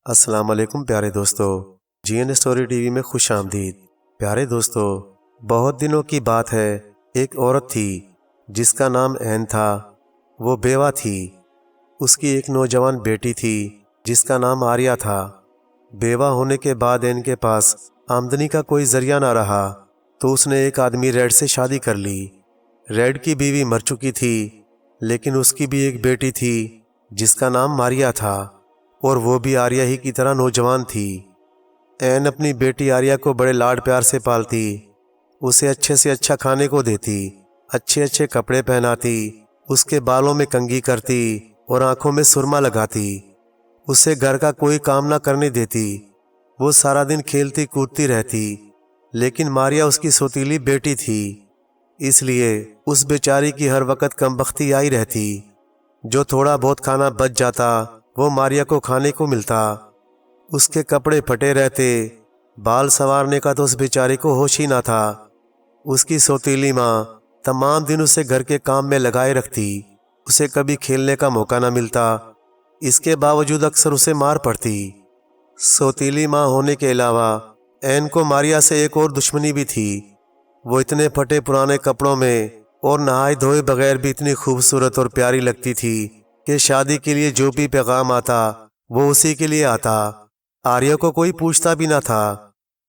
السلام علیکم پیارے دوستو، جی این اسٹوری ٹی وی میں خوش آمدید۔ پیارے دوستو، بہت دنوں کی بات ہے، ایک عورت تھی جس کا نام عین تھا۔ وہ بیوہ تھی۔ اس کی ایک نوجوان بیٹی تھی جس کا نام آریہ تھا۔ بیوہ ہونے کے بعد عین کے پاس آمدنی کا کوئی ذریعہ نہ رہا، تو اس نے ایک آدمی ریڈ سے شادی کر لی۔ ریڈ کی بیوی مر چکی تھی، لیکن اس کی بھی ایک بیٹی تھی جس کا نام ماریہ تھا، اور وہ بھی آریہ ہی کی طرح نوجوان تھی۔ عین اپنی بیٹی آریہ کو بڑے لاڈ پیار سے پالتی، اسے اچھے سے اچھا کھانے کو دیتی، اچھے اچھے کپڑے پہناتی، اس کے بالوں میں کنگھی کرتی اور آنکھوں میں سرما لگاتی۔ اسے گھر کا کوئی کام نہ کرنے دیتی، وہ سارا دن کھیلتی کودتی رہتی۔ لیکن ماریہ اس کی سوتیلی بیٹی تھی، اس لیے اس بیچاری کی ہر وقت کم بختی آئی رہتی۔ جو تھوڑا بہت کھانا بچ جاتا وہ ماریہ کو کھانے کو ملتا۔ اس کے کپڑے پھٹے رہتے، بال سنوارنے کا تو اس بیچاری کو ہوش ہی نہ تھا۔ اس کی سوتیلی ماں تمام دن اسے گھر کے کام میں لگائے رکھتی، اسے کبھی کھیلنے کا موقع نہ ملتا۔ اس کے باوجود اکثر اسے مار پڑتی۔ سوتیلی ماں ہونے کے علاوہ عین کو ماریہ سے ایک اور دشمنی بھی تھی۔ وہ اتنے پھٹے پرانے کپڑوں میں اور نہائے دھوئے بغیر بھی اتنی خوبصورت اور پیاری لگتی تھی کہ شادی کے لیے جو بھی پیغام آتا وہ اسی کے لیے آتا۔ آریہ کو کوئی پوچھتا بھی نہ تھا۔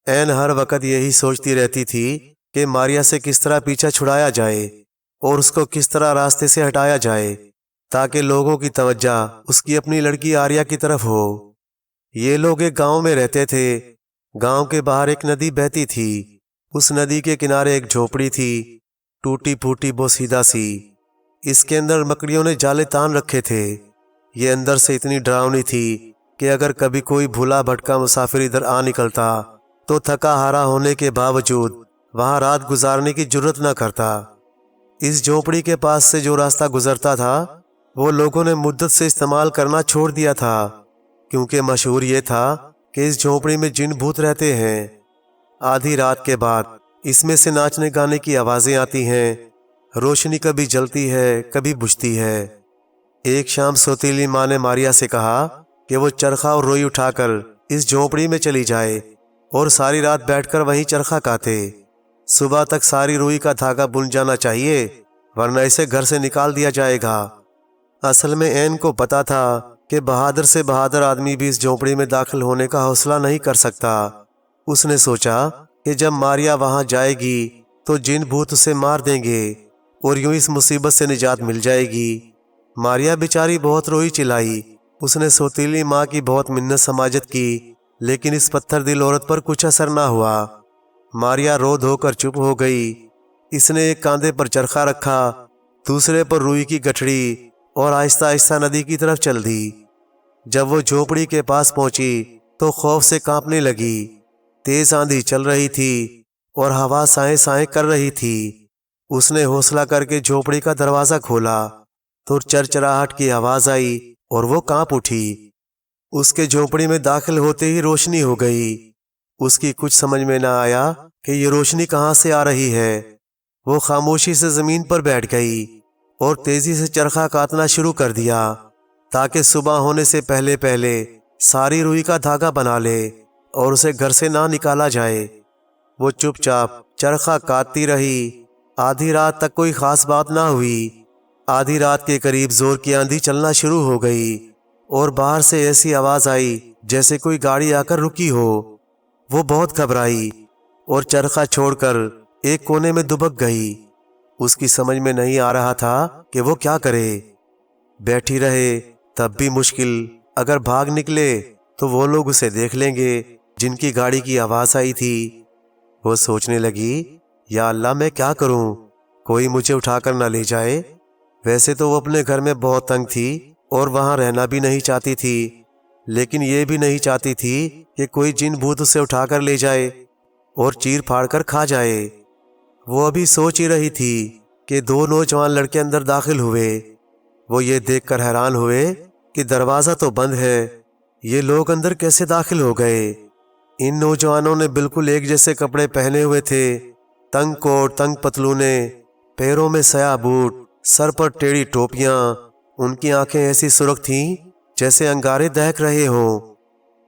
عین ہر وقت یہی سوچتی رہتی تھی کہ ماریہ سے کس طرح پیچھا چھڑایا جائے اور اس کو کس طرح راستے سے ہٹایا جائے، تاکہ لوگوں کی توجہ اس کی اپنی لڑکی آریہ کی طرف ہو۔ یہ لوگ ایک گاؤں میں رہتے تھے۔ گاؤں کے باہر ایک ندی بہتی تھی۔ اس ندی کے کنارے ایک جھونپڑی تھی، ٹوٹی پھوٹی بوسیدہ سی۔ اس کے اندر مکڑیوں نے جالے تان رکھے تھے۔ یہ اندر سے اتنی ڈراؤنی تھی کہ اگر کبھی کوئی بھولا بھٹکا مسافر ادھر آ نکلتا تو تھکا ہارا ہونے کے باوجود وہاں رات گزارنے کی جرت نہ کرتا۔ اس جھونپڑی کے پاس سے جو راستہ گزرتا تھا وہ لوگوں نے مدت سے استعمال کرنا چھوڑ دیا تھا، کیونکہ مشہور یہ تھا کہ اس جھونپڑی میں جن بھوت رہتے ہیں۔ آدھی رات کے بعد اس میں سے ناچنے گانے کی آوازیں آتی ہیں، روشنی کبھی جلتی ہے کبھی بجھتی ہے۔ ایک شام سوتیلی ماں نے ماریہ سے کہا کہ وہ چرخہ اور روئی اٹھا کر اس جھونپڑی میں چلی جائے اور ساری رات بیٹھ کر وہیں چرخہ کاتے۔ صبح تک ساری روئی کا دھاگا بن جانا چاہیے، ورنہ اسے گھر سے نکال دیا جائے گا۔ اصل میں عین کو پتا تھا کہ بہادر سے بہادر آدمی بھی اس جھونپڑی میں داخل ہونے کا حوصلہ نہیں کر سکتا۔ اس نے سوچا کہ جب ماریہ وہاں جائے گی تو جن بھوت اسے مار دیں گے اور یوں اس مصیبت سے نجات مل جائے گی۔ ماریہ بیچاری بہت روئی چلائی۔ اس نے سوتیلی ماں کی بہت منت سماجت کی، لیکن اس پتھر دل عورت پر کچھ اثر نہ ہوا۔ ماریہ رو دھو کر چپ ہو گئی۔ اس نے ایک کاندھے پر چرخہ رکھا، دوسرے پر روئی کی گٹھڑی، اور آہستہ آہستہ ندی کی طرف چل دی۔ جب وہ جھونپڑی کے پاس پہنچی تو خوف سے کانپنے لگی۔ تیز آندھی چل رہی تھی اور ہوا سائیں سائیں کر رہی تھی۔ اس نے حوصلہ کر کے جھونپڑی کا دروازہ کھولا تو چرچراہٹ کی آواز آئی اور وہ کانپ اٹھی۔ اس کے جھونپڑی میں داخل ہوتے ہی روشنی ہو گئی۔ اس کی کچھ سمجھ میں نہ آیا کہ یہ روشنی کہاں سے آ رہی ہے۔ وہ خاموشی سے زمین پر بیٹھ گئی اور تیزی سے چرخہ کاتنا شروع کر دیا، تاکہ صبح ہونے سے پہلے پہلے ساری روئی کا دھاگا بنا لے اور اسے گھر سے نہ نکالا جائے۔ وہ چپ چاپ چرخہ کاٹتی رہی۔ آدھی رات تک کوئی خاص بات نہ ہوئی۔ آدھی رات کے قریب زور کی آندھی چلنا شروع ہو گئی اور باہر سے ایسی آواز آئی جیسے کوئی گاڑی آ کر رکی ہو۔ وہ بہت گھبرائی اور چرخہ چھوڑ کر ایک کونے میں دبک گئی۔ اس کی سمجھ میں نہیں آ رہا تھا کہ وہ کیا کرے۔ بیٹھی رہے تب بھی مشکل، اگر بھاگ نکلے تو وہ لوگ اسے دیکھ لیں گے جن کی گاڑی کی آواز آئی تھی۔ وہ سوچنے لگی، یا اللہ میں کیا کروں، کوئی مجھے اٹھا کر نہ لے جائے۔ ویسے تو وہ اپنے گھر میں بہت تنگ تھی اور وہاں رہنا بھی نہیں چاہتی تھی، لیکن یہ بھی نہیں چاہتی تھی کہ کوئی جن بھوت اسے اٹھا کر لے جائے اور چیر پھاڑ کر کھا جائے۔ وہ ابھی سوچ ہی رہی تھی کہ دو نوجوان لڑکے اندر داخل ہوئے۔ وہ یہ دیکھ کر حیران ہوئے کہ دروازہ تو بند ہے، یہ لوگ اندر کیسے داخل ہو گئے۔ ان نوجوانوں نے بالکل ایک جیسے کپڑے پہنے ہوئے تھے، تنگ کوٹ، تنگ پتلونیں، پیروں میں سیاہ بوٹ، سر پر ٹیڑھی ٹوپیاں۔ ان کی آنکھیں ایسی سرخ تھیں جیسے انگارے دہک رہے ہوں۔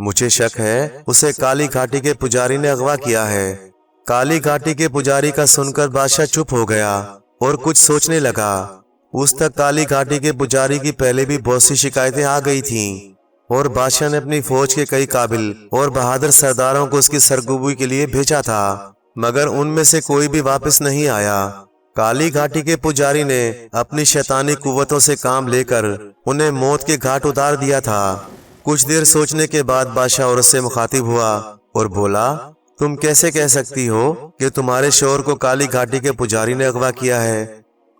مجھے شک ہے اسے کالی گھاٹی کے پجاری نے اغوا کیا ہے۔ کالی گھاٹی کے پجاری کا سن کر بادشاہ چپ ہو گیا اور کچھ سوچنے لگا۔ اس تک کالی گھاٹی کے پجاری کی پہلے بھی بہت سی شکایتیں آ گئی تھیں اور بادشاہ نے اپنی فوج کے کئی قابل اور بہادر سرداروں کو اس کی سرگوبی کے لیے بھیجا تھا، مگر ان میں سے کوئی بھی واپس نہیں آیا۔ کالی گھاٹی کے پجاری نے اپنی شیطانی قوتوں سے کام لے کر انہیں موت کے گھاٹ اتار دیا تھا۔ کچھ دیر سوچنے کے بعد بادشاہ عورت سے مخاطب ہوا اور بولا، تم کیسے کہہ سکتی ہو کہ تمہارے شوہر کو کالی گھاٹی کے پجاری نے اغوا کیا ہے؟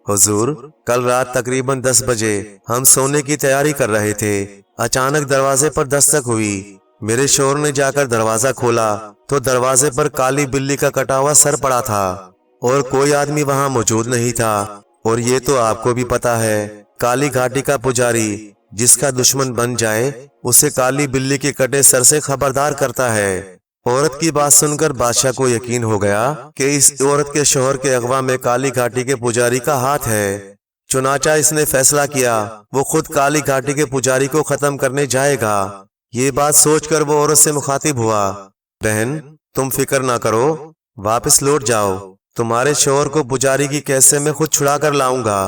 حضور، کل رات تقریباً 10 بجے ہم سونے کی تیاری کر رہے تھے، اچانک دروازے پر دستک ہوئی۔ میرے شوہر نے جا کر دروازہ کھولا تو دروازے پر کالی بلی کا کٹا ہوا سر پڑا تھا اور کوئی آدمی وہاں موجود نہیں تھا۔ اور یہ تو آپ کو بھی پتا ہے، کالی گھاٹی کا پجاری جس کا دشمن بن جائے اسے کالی بلی کے کٹے سر سے خبردار کرتا ہے۔ عورت کی بات سن کر بادشاہ کو یقین ہو گیا کہ اس عورت کے شوہر کے اغوا میں کالی گھاٹی کے پجاری کا ہاتھ ہے۔ چنانچہ اس نے فیصلہ کیا وہ خود کالی گھاٹی کے پجاری کو ختم کرنے جائے گا۔ یہ بات سوچ کر وہ عورت سے مخاطب ہوا، بہن تم فکر نہ کرو، واپس لوٹ جاؤ، تمہارے شوہر کو پجاری کی قید سے میں خود چھڑا کر لاؤں گا۔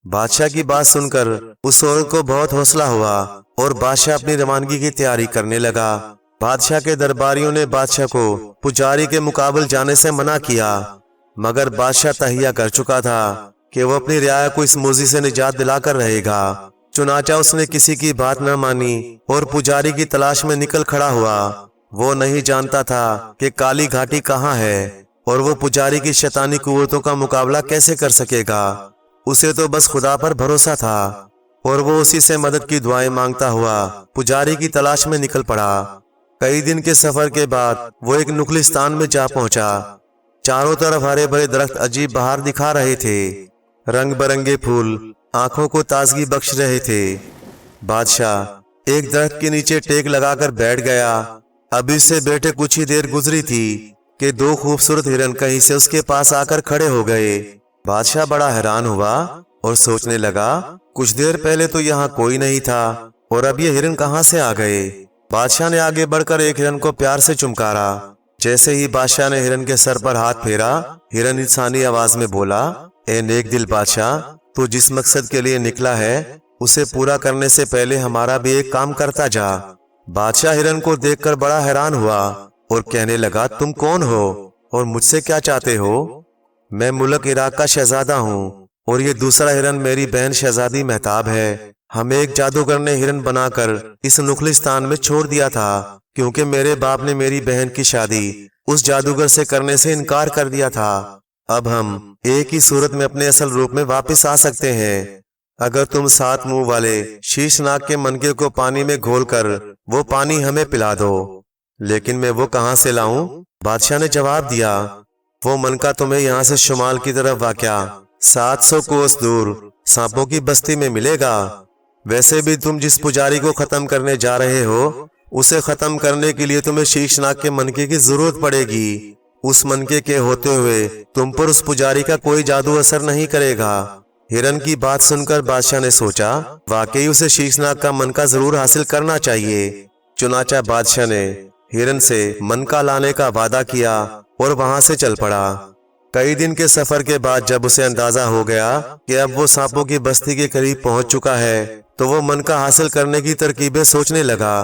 بادشاہ کی بات سن کر اس عورت کو بہت حوصلہ ہوا اور بادشاہ اپنی روانگی کی تیاری کرنے لگا۔ بادشاہ کے درباریوں نے بادشاہ کو پجاری کے مقابل جانے سے منع کیا، مگر بادشاہ تہیا کر چکا تھا کہ وہ اپنی رعایا کو اس موذی سے نجات دلا کر رہے گا۔ چنانچہ اس نے کسی کی بات نہ مانی اور پجاری کی تلاش میں نکل کھڑا ہوا۔ وہ نہیں جانتا تھا کہ کالی گھاٹی کہاں ہے اور وہ پجاری کی شیطانی قوتوں کا مقابلہ کیسے کر سکے گا۔ اسے تو بس خدا پر بھروسہ تھا اور وہ اسی سے مدد کی دعائیں مانگتا ہوا پجاری کی تلاش میں نکل پڑا۔ کئی دن کے سفر کے بعد وہ ایک نخلستان میں جا پہنچا۔ چاروں طرف ہرے بھرے درخت عجیب بہار دکھا رہے تھے، رنگ برنگے پھول آنکھوں کو تازگی بخش رہے تھے۔ بادشاہ ایک درخت کے نیچے ٹیک لگا کر بیٹھ گیا۔ ابھی سے بیٹھے کچھ ہی دیر گزری تھی کہ دو خوبصورت ہرن کہیں سے اس کے پاس آ کر کھڑے ہو گئے۔ بادشاہ بڑا حیران ہوا اور سوچنے لگا، کچھ دیر پہلے تو یہاں کوئی نہیں تھا اور اب یہ ہرن کہاں سے آ گئے؟ بادشاہ نے آگے بڑھ کر ایک ہرن کو پیار سے چمکارا۔ جیسے ہی بادشاہ نے ہرن کے سر پر ہاتھ پھیرا، ہرن انسانی آواز میں بولا، اے نیک دل بادشاہ، تو جس مقصد کے لیے نکلا ہے اسے پورا کرنے سے پہلے ہمارا بھی ایک کام کرتا جا۔ بادشاہ ہرن کو دیکھ کر بڑا حیران ہوا اور کہنے لگا، تم کون ہو اور مجھ سے کیا چاہتے ہو؟ میں ملک عراق کا شہزادہ ہوں اور یہ دوسرا ہرن میری بہن شہزادی مہتاب ہے۔ ہمیں ایک جادوگر نے ہرن بنا کر اس نخلستان میں چھوڑ دیا تھا کیونکہ میرے باپ نے میری بہن کی شادی اس جادوگر سے کرنے سے انکار کر دیا تھا۔ اب ہم ایک ہی صورت میں اپنے اصل روپ میں واپس آ سکتے ہیں اگر تم 7 منہ والے شیش ناگ کے منکے کو پانی میں گھول کر وہ پانی ہمیں پلا دو۔ لیکن میں وہ کہاں سے لاؤں؟ بادشاہ نے جواب دیا، وہ منکا تمہیں یہاں سے شمال کی طرف واقع 700 کوس دور سانپوں کی بستی میں ملے گا۔ ویسے بھی تم جس پجاری کو ختم کرنے جا رہے ہو اسے ختم کرنے کے لیے تمہیں شیش ناگ کے منکے کی ضرورت پڑے گی۔ اس منکے کے ہوتے ہوئے تم پر اس پجاری کا کوئی جادو اثر نہیں کرے گا۔ ہرن کی بات سن کر بادشاہ نے سوچا، واقعی اسے شیش ناگ کا منکا ضرور حاصل کرنا چاہیے۔ چنانچہ بادشاہ نے ہرن سے منکا لانے کا وعدہ کیا اور وہاں سے چل پڑا۔ کئی دن کے سفر کے بعد جب اسے اندازہ ہو گیا کہ اب وہ سانپوں کی بستی کے قریب پہنچ چکا ہے تو وہ منکا حاصل کرنے کی ترکیبیں سوچنے لگا۔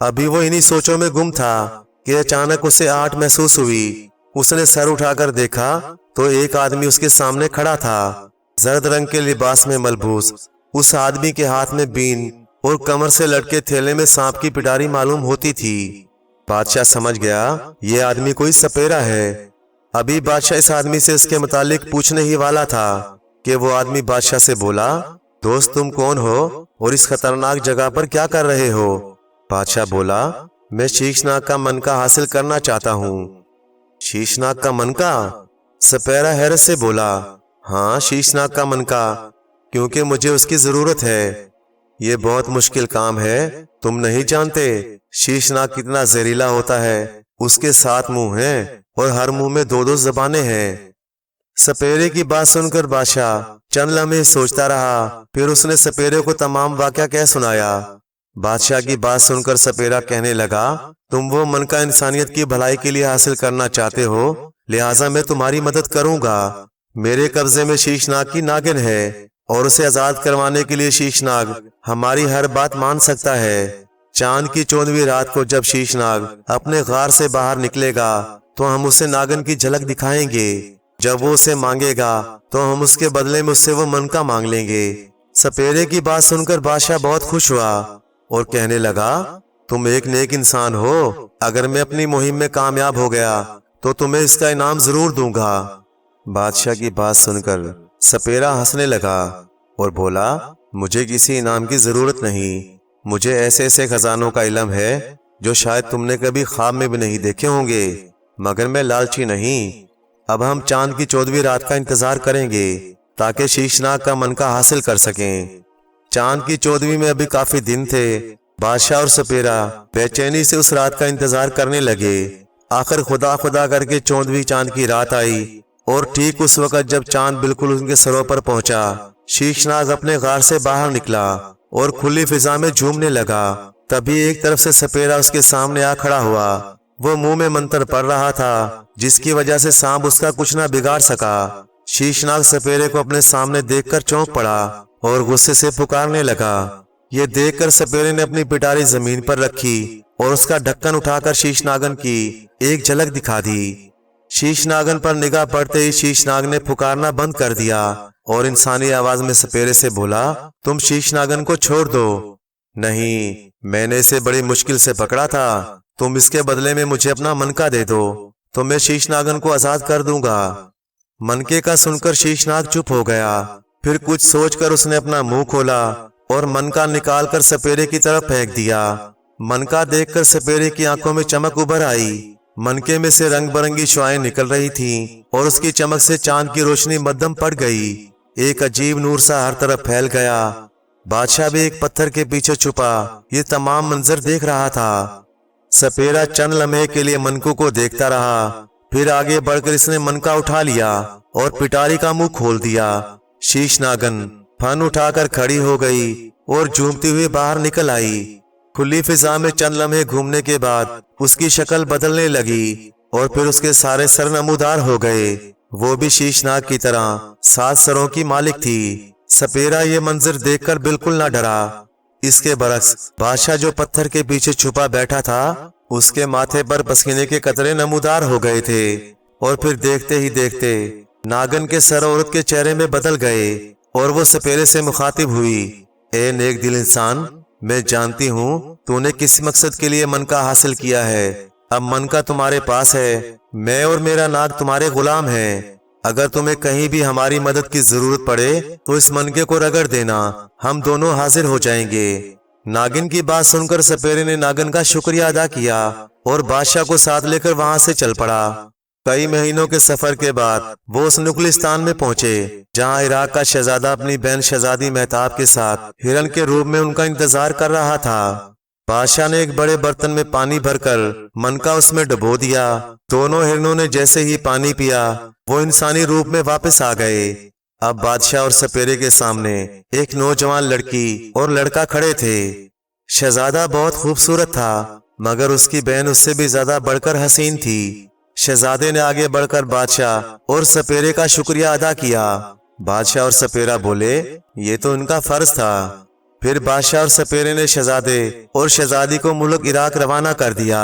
ابھی وہ انہی سوچوں میں گم تھا کہ اچانک اسے آہٹ محسوس ہوئی۔ اس نے سر اٹھا کر دیکھا تو ایک آدمی اس کے سامنے کھڑا تھا، زرد رنگ کے لباس میں ملبوس۔ اس آدمی کے ہاتھ میں بین اور کمر سے لٹکے تھیلے میں سانپ کی پٹاری معلوم ہوتی تھی۔ بادشاہ سمجھ گیا یہ آدمی کوئی سپیرا ہے۔ ابھی بادشاہ اس آدمی سے اس کے متعلق پوچھنے ہی والا تھا کہ وہ آدمی بادشاہ سے بولا، دوست تم کون ہو اور اس خطرناک جگہ پر کیا کر رہے ہو؟ بادشاہ بولا، میں شیش ناگ کا منکا حاصل کرنا چاہتا ہوں۔ شیش ناگ کا منکا؟ سپیرا حیرت سے بولا، ہاں شیش ناگ کا منکا، کیونکہ مجھے اس کی ضرورت ہے۔ یہ بہت مشکل کام ہے، تم نہیں جانتے شیش ناگ کتنا زہریلا ہوتا ہے۔ اس کے 7 منہ ہیں اور ہر منہ میں 2 زبانیں ہیں۔ سپیرے کی بات سن کر بادشاہ چند لمحے سوچتا رہا، پھر اس نے سپیرے کو تمام واقعہ کہہ سنایا۔ بادشاہ کی بات سن کر سپیرا کہنے لگا، تم وہ من کا انسانیت کی بھلائی کے لیے حاصل کرنا چاہتے ہو، لہٰذا میں تمہاری مدد کروں گا۔ میرے قبضے میں شیش ناگ کی ناگن ہے اور اسے آزاد کروانے کے لیے شیش ناگ ہماری ہر بات مان سکتا ہے۔ چاند کی 14ویں رات کو جب شیش ناگ اپنے غار سے باہر نکلے گا تو ہم اسے ناگن کی جھلک دکھائیں گے۔ جب وہ اسے مانگے گا تو ہم اس کے بدلے میں اس سے وہ من کا مانگ لیں گے۔ سپیرے کی بات سن کر بادشاہ بہت خوش ہوا اور کہنے لگا، تم ایک نیک انسان ہو، اگر میں اپنی مہم میں کامیاب ہو گیا تو تمہیں اس کا انعام ضرور دوں گا۔ بادشاہ کی بات سن کر سپیرا ہنسنے لگا اور بولا، مجھے کسی انعام کی ضرورت نہیں، مجھے ایسے ایسے خزانوں کا علم ہے جو شاید تم نے کبھی خواب میں بھی نہیں دیکھے ہوں گے، مگر میں لالچی نہیں۔ اب ہم چاند کی 14ویں رات کا انتظار کریں گے تاکہ شیش ناگ کا من کا حاصل کر سکیں۔ چاند کی 14ویں میں ابھی کافی دن تھے۔ بادشاہ اور سپیرا بے چینی سے اس رات کا انتظار کرنے لگے۔ آخر خدا خدا کر کے 14ویں چاند کی رات آئی اور ٹھیک اس وقت جب چاند بالکل ان کے سروں پر پہنچا، شیش ناگ اپنے غار سے باہر نکلا اور کھلی فضا میں جھومنے لگا۔ تبھی ایک طرف سے سپیرا اس کے سامنے آ کھڑا ہوا۔ وہ منہ میں منتر پڑھ رہا تھا جس کی وجہ سے سانپ اس کا کچھ نہ بگاڑ سکا۔ شیش ناگ سپیرے کو اپنے سامنے دیکھ کر چونک پڑا اور غصے سے پکارنے لگا۔ یہ دیکھ کر سپیرے نے اپنی پٹاری زمین پر رکھی اور اس کا ڈھکن اٹھا کر شیش ناگن کی ایک جھلک دکھا دی۔ شیش ناگن پر نگاہ پڑتے ہی شیش ناگ نے پکارنا بند کر دیا اور انسانی آواز میں سپیرے سے بولا، تم شیش ناگن کو چھوڑ دو۔ نہیں، میں نے اسے بڑی مشکل سے پکڑا تھا، تم اس کے بدلے میں مجھے اپنا منکا دے دو تو میں شیش ناگن کو آزاد کر دوں گا۔ منکے کا سن کر شیش ناگ چپ ہو گیا، پھر کچھ سوچ کر اس نے اپنا منہ کھولا اور منکا نکال کر سپیرے کی طرف پھینک دیا۔ منکا دیکھ کر سپیرے کی آنکھوں میں چمک ابھر آئی۔ منکے میں سے رنگ برنگی شعاعیں نکل رہی تھیں اور اس کی چمک سے چاند کی روشنی مدھم پڑ گئی۔ ایک عجیب نور سا ہر طرف پھیل گیا۔ بادشاہ بھی ایک پتھر کے پیچھے چھپا یہ تمام منظر دیکھ رہا تھا۔ سپیرا چند لمحے کے لیے منکو کو دیکھتا رہا، پھر آگے بڑھ کر اس نے منکا اٹھا لیا اور پٹاری کا منہ کھول دیا۔ شیش ناگن پھن اٹھا کر کھڑی ہو گئی اور جھومتی ہوئی باہر نکل آئی۔ کھلی فضا میں چند لمحے گھومنے کے بعد اس کی شکل بدلنے لگی اور پھر اس کے سارے سر نمودار ہو گئے۔ وہ بھی شیش ناگ کی طرح 7 سروں کی مالک تھی۔ سپیرا یہ منظر دیکھ کر بالکل نہ ڈرا۔ اس کے برعکس بادشاہ جو پتھر کے پیچھے چھپا بیٹھا تھا، اس کے ماتھے پر پسینے کے قطرے نمودار ہو گئے تھے اور پھر دیکھتے ہی دیکھتے ناگن کے سر عورت کے چہرے میں بدل گئے اور وہ سپیرے سے مخاطب ہوئی، اے نیک دل انسان، میں جانتی ہوں تو نے کس مقصد کے لیے منکا حاصل کیا ہے۔ اب منکا تمہارے پاس ہے، میں اور میرا ناگ تمہارے غلام ہیں۔ اگر تمہیں کہیں بھی ہماری مدد کی ضرورت پڑے تو اس منکے کو رگڑ دینا، ہم دونوں حاضر ہو جائیں گے۔ ناگن کی بات سن کر سپیرے نے ناگن کا شکریہ ادا کیا اور بادشاہ کو ساتھ لے کر وہاں سے چل پڑا۔ کئی مہینوں کے سفر کے بعد وہ اس نکلستان میں پہنچے جہاں عراق کا شہزادہ اپنی بہن شہزادی مہتاب کے ساتھ ہرن کے روپ میں ان کا انتظار کر رہا تھا۔ بادشاہ نے ایک بڑے برتن میں پانی بھر کر منکا اس میں ڈبو دیا۔ دونوں ہرنوں نے جیسے ہی پانی پیا وہ انسانی روپ میں واپس آ گئے۔ اب بادشاہ اور سپیرے کے سامنے ایک نوجوان لڑکی اور لڑکا کھڑے تھے۔ شہزادہ بہت خوبصورت تھا مگر اس کی بہن اس سے بھی زیادہ بڑھ کر حسین تھی۔ شہزادے نے آگے بڑھ کر بادشاہ اور سپیرے کا شکریہ ادا کیا۔ بادشاہ اور سپیرا بولے، یہ تو ان کا فرض تھا۔ پھر بادشاہ اور سپیرے نے شہزادے اور شہزادی کو ملک عراق روانہ کر دیا۔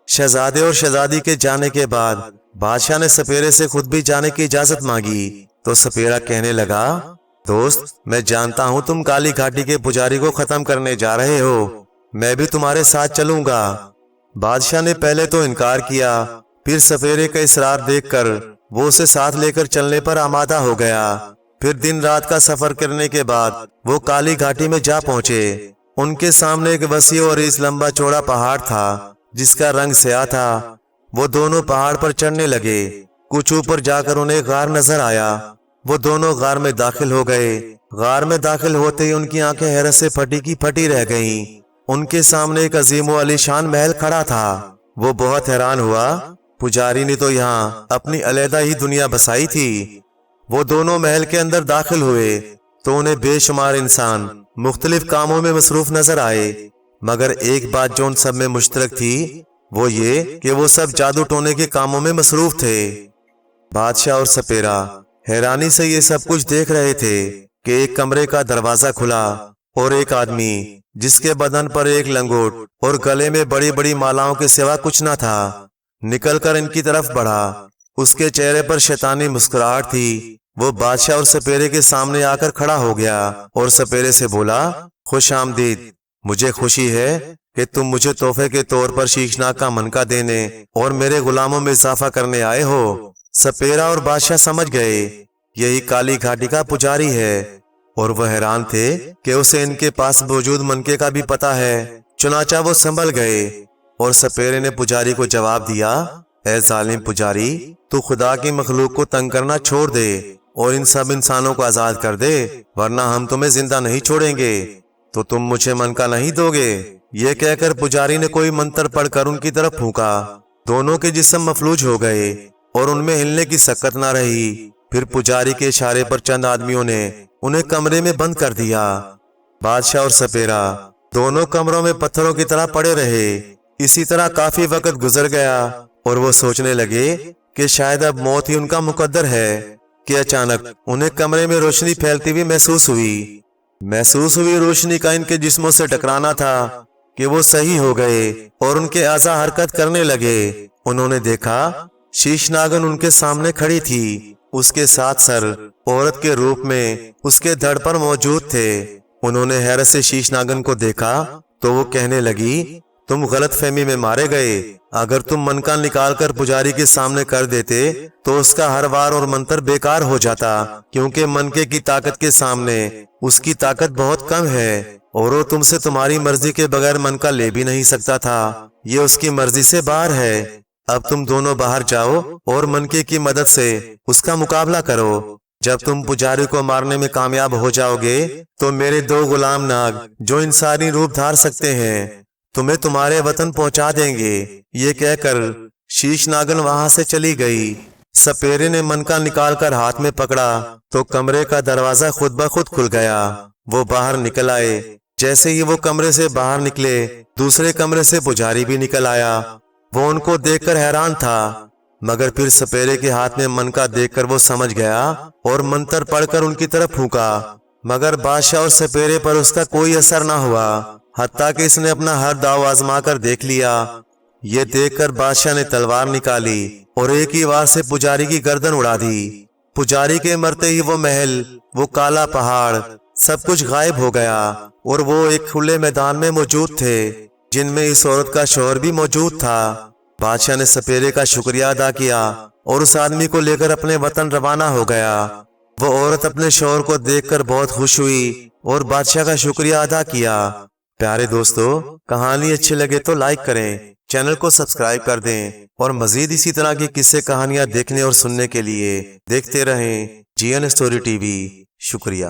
شہزادے اور شہزادی کے جانے کے بعد بادشاہ نے سپیرے سے خود بھی جانے کی اجازت مانگی تو سپیرا کہنے لگا، دوست، میں جانتا ہوں تم کالی گھاٹی کے پجاری کو ختم کرنے جا رہے ہو، میں بھی تمہارے ساتھ چلوں گا۔ بادشاہ نے پہلے تو انکار کیا، پھر سپیرے کا اصرار دیکھ کر وہ اسے ساتھ لے کر چلنے پر آمادہ ہو گیا۔ پھر دن رات کا سفر کرنے کے بعد وہ کالی گھاٹی میں جا پہنچے۔ ان کے سامنے ایک وسیع اور اس لمبا چوڑا پہاڑ تھا جس کا رنگ سیاہ تھا۔ وہ دونوں پہاڑ پر چڑھنے لگے۔ کچھ اوپر جا کر انہیں غار نظر آیا۔ وہ دونوں غار میں داخل ہو گئے۔ غار میں داخل ہوتے ہی ان کی آنکھیں حیرت سے پھٹی کی پھٹی رہ گئیں۔ ان کے سامنے ایک عظیم و عالیشان محل کھڑا تھا۔ وہ بہت حیران ہوا، پجاری نے تو یہاں اپنی علیحدہ ہی دنیا بسائی تھی۔ وہ دونوں محل کے اندر داخل ہوئے تو انہیں بے شمار انسان مختلف کاموں میں مصروف نظر آئے۔ مگر ایک بات جو ان سب میں مشترک تھی وہ یہ کہ وہ سب جادو ٹونے کے کاموں میں مصروف تھے۔ بادشاہ اور سپیرا حیرانی سے یہ سب کچھ دیکھ رہے تھے کہ ایک کمرے کا دروازہ کھلا اور ایک آدمی جس کے بدن پر ایک لنگوٹ اور گلے میں بڑی بڑی مالاؤں کے سوا کچھ نہ تھا نکل کر ان کی طرف بڑھا۔ اس کے چہرے پر شیطانی مسکراہٹ تھی۔ وہ بادشاہ اور سپیرے کے سامنے آ کر کھڑا ہو گیا اور سپیرے سے بولا، خوش آمدید، مجھے خوشی ہے کہ تم مجھے تحفے کے طور پر شیشناگ کا منکا دینے اور میرے غلاموں میں اضافہ کرنے آئے ہو۔ سپیرا اور بادشاہ سمجھ گئے یہی کالی گھاٹی کا پجاری ہے، اور وہ حیران تھے کہ اسے ان کے پاس موجود منکے کا بھی پتہ ہے۔ چنانچہ وہ سنبھل گئے اور سپیرے نے پجاری کو جواب دیا، اے ظالم پجاری، تو خدا کی مخلوق کو تنگ کرنا چھوڑ دے اور ان سب انسانوں کو آزاد کر دے، ورنہ ہم تمہیں زندہ نہیں چھوڑیں گے۔ تو تم مجھے منکا نہیں دو گے؟ یہ کہہ کر پجاری نے کوئی منتر پڑھ کر ان کی طرف پھونکا۔ دونوں کے جسم مفلوج ہو گئے اور ان میں ہلنے کی سکت نہ رہی۔ پھر پجاری کے اشارے پر چند آدمیوں نے انہیں کمرے میں بند کر دیا۔ بادشاہ اور سپیرا دونوں کمروں میں پتھروں کی طرح پڑے رہے۔ اسی طرح کافی وقت گزر گیا اور وہ سوچنے لگے کہ شاید اب موت ہی ان کا مقدر ہے کہ اچانک انہیں کمرے میں روشنی پھیلتی ہوئی محسوس ہوئی روشنی کا ان کے جسموں سے ٹکرانا تھا کہ وہ صحیح ہو گئے اور ان کے اعضاء حرکت کرنے لگے۔ انہوں نے دیکھا شیشناگن ان کے سامنے کھڑی تھی۔ اس کے ساتھ سر عورت کے روپ میں اس کے دھڑ پر موجود تھے۔ انہوں نے حیرت سے شیشناگن کو دیکھا تو وہ کہنے لگی، تم غلط فہمی میں مارے گئے۔ اگر تم منکا نکال کر پجاری کے سامنے کر دیتے تو اس کا ہر وار اور منتر بیکار ہو جاتا، کیونکہ منکے کی طاقت کے سامنے اس کی طاقت بہت کم ہے اور وہ تم سے تمہاری مرضی کے بغیر منکا لے بھی نہیں سکتا تھا۔ یہ اس کی مرضی سے باہر ہے۔ اب تم دونوں باہر جاؤ اور منکے کی مدد سے اس کا مقابلہ کرو۔ جب تم پجاری کو مارنے میں کامیاب ہو جاؤ گے تو میرے 2 غلام ناگ جو انسانی روپ دھار سکتے ہیں تمہیں تمہارے وطن پہنچا دیں گے۔ یہ کہہ کر شیشناگن وہاں سے چلی گئی۔ سپیرے نے منکا نکال کر ہاتھ میں پکڑا تو کمرے کا دروازہ خود بخود کھل گیا۔ وہ باہر نکل آئے۔ جیسے ہی وہ کمرے سے باہر نکلے دوسرے کمرے سے پجاری بھی نکل آیا۔ وہ ان کو دیکھ کر حیران تھا، مگر پھر سپیرے کے ہاتھ میں منکا دیکھ کر وہ سمجھ گیا اور منتر پڑھ کر ان کی طرف پھونکا، مگر بادشاہ اور سپیرے پر اس کا کوئی اثر نہ ہوا، حتیٰ کہ اس نے اپنا ہر داؤ آزما کر دیکھ لیا۔ یہ دیکھ کر بادشاہ نے تلوار نکالی اور ایک ہی وار سے پجاری کی گردن اڑا دی۔ پجاری کے مرتے ہی وہ محل، وہ کالا پہاڑ، سب کچھ غائب ہو گیا اور وہ ایک کھلے میدان میں موجود تھے جن میں اس عورت کا شوہر بھی موجود تھا۔ بادشاہ نے سپیرے کا شکریہ ادا کیا اور اس آدمی کو لے کر اپنے وطن روانہ ہو گیا۔ وہ عورت اپنے شوہر کو دیکھ کر بہت خوش ہوئی اور بادشاہ کا شکریہ ادا کیا۔ پیارے دوستو، کہانی اچھی لگے تو لائک کریں، چینل کو سبسکرائب کر دیں اور مزید اسی طرح کی قصے کہانیاں دیکھنے اور سننے کے لیے دیکھتے رہیں جی این اسٹوری ٹی وی۔ شکریہ۔